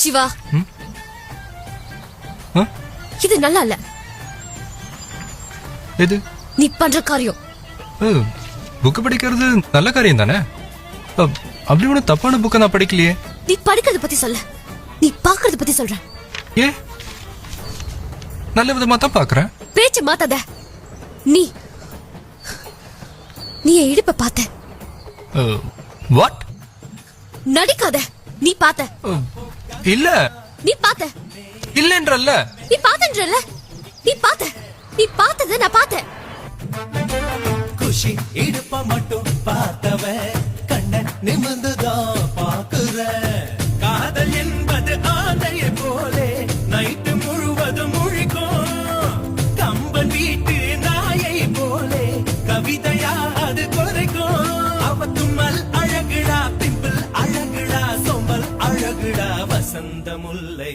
சிவா, இது நல்லா இல்ல. எது நீ பண்ற காரியம். புக்கு படிக்கிறது நல்ல காரியம் தானே. அப்படி ஒன்னும் தப்பான புக்க நான் படிக்கலையே. நீ படிக்கிறத பத்தி சொல்ல, நீ பாக்குறத பத்தி சொல்ற. ஏ, நல்ல விதமா தான் பாக்குறேன். பேச்ச மாத்தாத. நீ என் இடுப்ப பார்த்த. வாட்? நடிக்காத. நீ பார்த்த. இல்ல. நீ பார்த்த. இல்லன்றல்ல. நீ பார்த்தன்றல்ல. நீ பார்த்த. நீ பார்த்தத நான் பார்த்தேன். குஷி இடுப்ப மட்டும் பார்த்தவ கண்ண நிமிர்ந்துதான் பாக்குற. காதல் என்பது ஆதையை போலே நைட்டு முழுவதும் முழிக்கும். கம்பன் வீட்டு நாயை போலே கவிதையா அது குறைக்கும். அவ தும்மல் அழகுடா, பிம்பிள் அழகுடா, சொம்பல் அழகுடா, வசந்த முல்லை.